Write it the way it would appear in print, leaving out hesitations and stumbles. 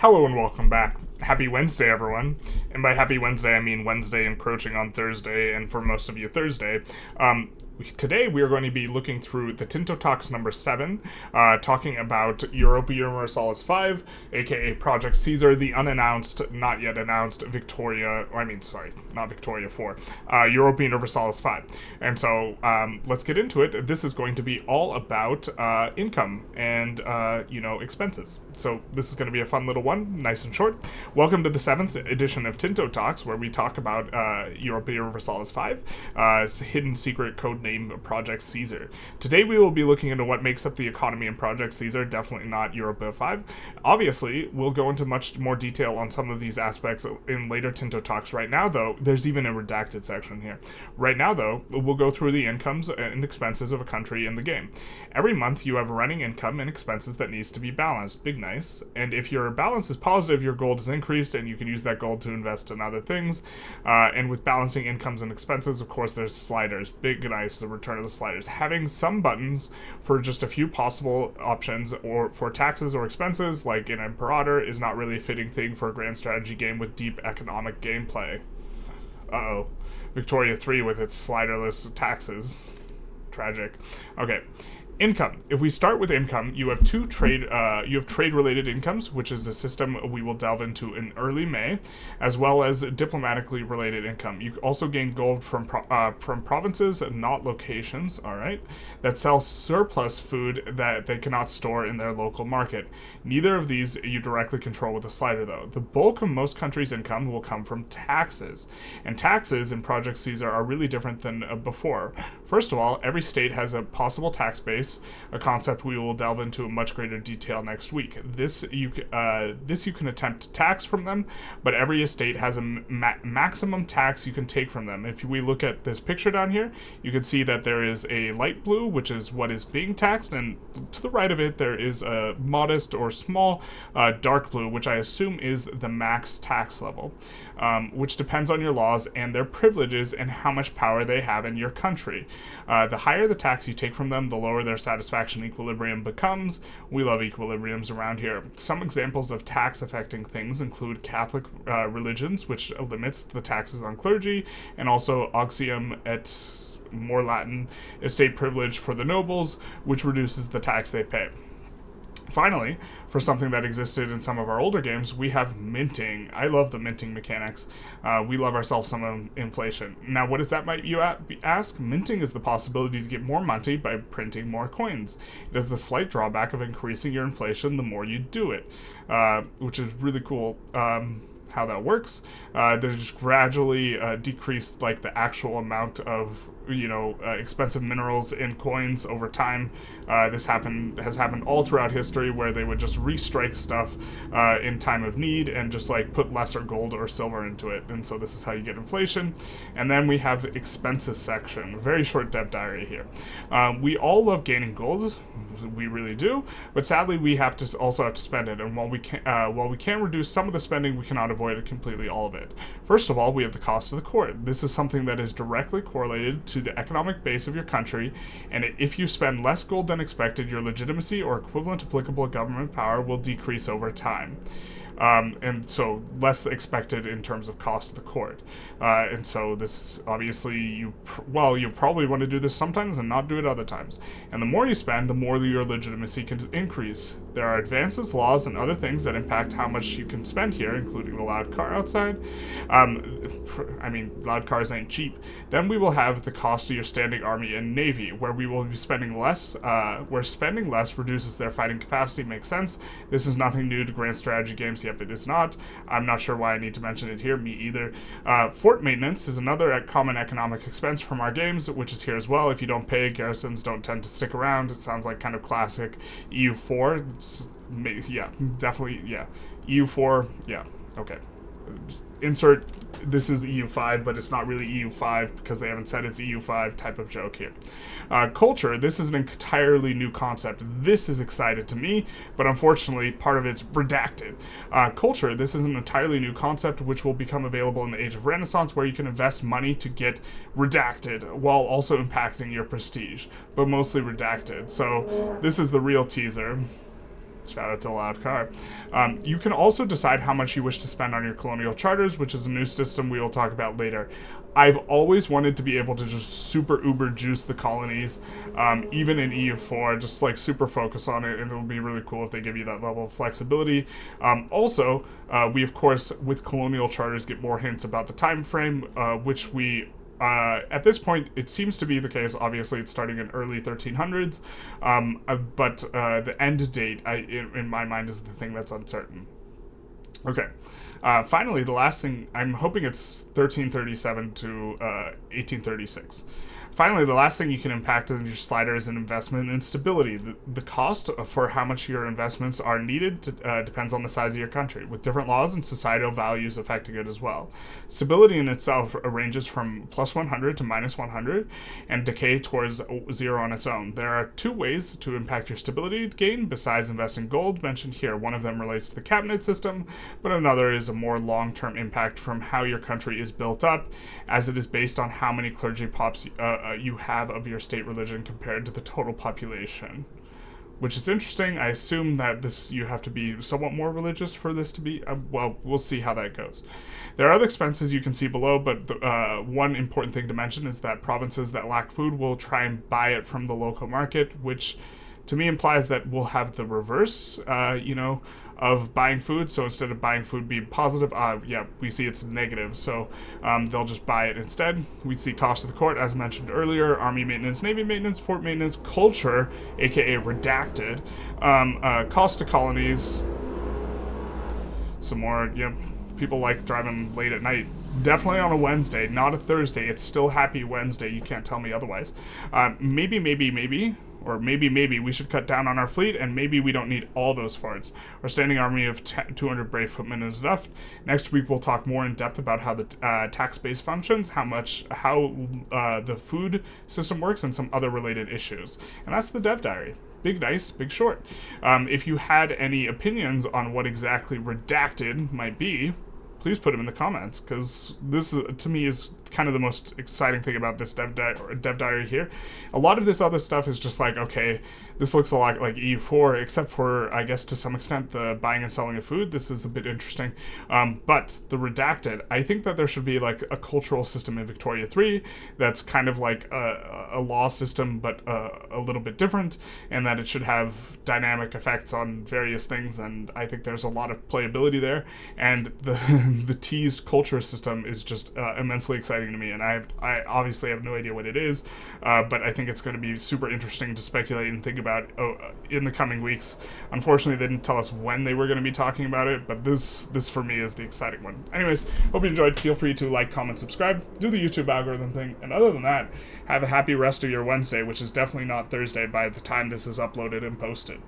Hello and welcome back. Happy Wednesday, everyone. And by happy Wednesday, I mean Wednesday encroaching on Thursday, and for most of you, Thursday. Today, we are going to be looking through the Tinto Talks number 7, talking about Europa Universalis 5, aka Project Caesar, the unannounced, not yet announced not Victoria 4, Europa Universalis 5. And so, let's get into it. This is going to be all about income and, expenses. So, this is going to be a fun little one, nice and short. Welcome to the 7th edition of Tinto Talks, where we talk about Europa Universalis 5, hidden secret codename Project Caesar. Today we will be looking into what makes up the economy in Project Caesar, definitely not Europa 5. Obviously, we'll go into much more detail on some of these aspects in later Tinto Talks. Right now, though, there's even a redacted section here. Right now, though, we'll go through the incomes and expenses of a country in the game. Every month, you have running income and expenses that needs to be balanced. Big nice. And if your balance is positive, your gold is increased, and you can use that gold to invest in other things. And with balancing incomes and expenses, of course, there's sliders. Big nice, the return of the sliders. Having some buttons for just a few possible options or for taxes or expenses, like in Imperator, is not really a fitting thing for a grand strategy game with deep economic gameplay. Uh-oh. Victoria 3 with its sliderless taxes. Tragic. Okay. Income. If we start with income, you have trade-related incomes, which is a system we will delve into in early May, as well as diplomatically related income. You also gain gold from provinces, not locations, all right, that sell surplus food that they cannot store in their local market. Neither of these you directly control with a slider, though. The bulk of most countries' income will come from taxes, and taxes in Project Caesar are really different than before. First of all, every state has a possible tax base, a concept we will delve into in much greater detail next week. This you can attempt to tax from them, but every estate has a maximum tax you can take from them. If we look at this picture down here, you can see that there is a light blue, which is what is being taxed, and to the right of it there is a modest or small dark blue, which I assume is the max tax level, which depends on your laws and their privileges and how much power they have in your country. The higher the tax you take from them, the lower their satisfaction equilibrium becomes. We love equilibriums around here. Some examples of tax affecting things include Catholic religions, which limits the taxes on clergy, and also auxium et, more Latin, estate privilege for the nobles, which reduces the tax they pay. Finally, for something that existed in some of our older games, we have minting. I love the minting mechanics. We love ourselves some inflation. Now, what is that, might you ask? Minting is the possibility to get more money by printing more coins. It has the slight drawback of increasing your inflation the more you do it, which is really cool. How that works. There's just gradually decreased like the actual amount of expensive minerals in coins over time. This has happened all throughout history, where they would just restrike stuff in time of need and just like put lesser gold or silver into it. And so this is how you get inflation. And then we have expenses section. Very short dev diary here. We all love gaining gold. We really do. But sadly, we also have to spend it. And while we can reduce some of the spending, we cannot avoid it completely all of it. First of all, we have the cost of the court. This is something that is directly correlated to the economic base of your country, and if you spend less gold than expected, your legitimacy or equivalent applicable government power will decrease over time. And so less expected in terms of cost of the court. And so this, obviously, you probably want to do this sometimes and not do it other times. And the more you spend, the more your legitimacy can increase. There are advances, laws, and other things that impact how much you can spend here, including the loud car outside. Loud cars ain't cheap. Then we will have the cost of your standing army and navy, where we will be spending less, where spending less reduces their fighting capacity. Makes sense. This is nothing new to grand strategy games. Yep, it is not. I'm not sure why I need to mention it here. Me either. Fort maintenance is another common economic expense from our games, which is here as well. If you don't pay, garrisons don't tend to stick around. It sounds like kind of classic EU4. Yeah, definitely, yeah. EU4, yeah, okay. Insert, this is EU5, but it's not really EU5 because they haven't said it's EU5 type of joke here. Culture, this is an entirely new concept. This is exciting to me, but unfortunately, part of it's redacted. Culture, this is an entirely new concept which will become available in the Age of Renaissance, where you can invest money to get redacted while also impacting your prestige, but mostly redacted. So this is the real teaser. Shout out to Loud Car. You can also decide how much you wish to spend on your colonial charters, which is a new system we will talk about later. I've always wanted to be able to just super uber juice the colonies, even in EU4, just like super focus on it, and it'll be really cool if they give you that level of flexibility. Also, we of course, with colonial charters, get more hints about the time frame, which we at this point, it seems to be the case. Obviously, it's starting in early 1300s, but the end date, in my mind, is the thing that's uncertain. Okay. Finally, the last thing, I'm hoping it's 1337 to 1836. Finally, the last thing you can impact on your slider is an investment in stability. The cost for how much your investments are needed depends on the size of your country, with different laws and societal values affecting it as well. Stability in itself ranges from plus 100 to minus 100, and decay towards 0 on its own. There are two ways to impact your stability gain besides investing gold mentioned here. One of them relates to the cabinet system, but another is a more long-term impact from how your country is built up, as it is based on how many clergy pops you have of your state religion compared to the total population, which is interesting. I assume that you have to be somewhat more religious for this to be, well, we'll see how that goes. There are other expenses you can see below, but one important thing to mention is that provinces that lack food will try and buy it from the local market, which to me implies that we'll have the reverse, of buying food. So instead of buying food being positive, we see it's negative. So they'll just buy it instead. We see cost of the court, as mentioned earlier, army maintenance, navy maintenance, fort maintenance, culture, aka redacted, cost to colonies, some more, people like driving late at night. Definitely on a Wednesday, not a Thursday. It's still Happy Wednesday. You can't tell me otherwise. Maybe we should cut down on our fleet, and maybe we don't need all those farts. Our standing army of 200 brave footmen is enough. Next week we'll talk more in depth about how the tax base functions, how the food system works, and some other related issues. And that's the Dev Diary. Big nice, big short. If you had any opinions on what exactly redacted might be, please put them in the comments, because this, to me, is kind of the most exciting thing about this dev diary here. A lot of this other stuff is just like, okay, this looks a lot like EU4, except for, I guess, to some extent, the buying and selling of food. This is a bit interesting. But the redacted, I think that there should be like a cultural system in Victoria 3 that's kind of like a law system, but a little bit different, and that it should have dynamic effects on various things, and I think there's a lot of playability there, and the teased culture system is just immensely exciting to me, and I obviously have no idea what it is, but I think it's going to be super interesting to speculate and think about in the coming weeks. Unfortunately, they didn't tell us when they were going to be talking about it, but this for me is the exciting one. Anyways, hope you enjoyed. Feel free to like, comment, subscribe, do the YouTube algorithm thing, and other than that, have a happy rest of your Wednesday, which is definitely not Thursday by the time this is uploaded and posted.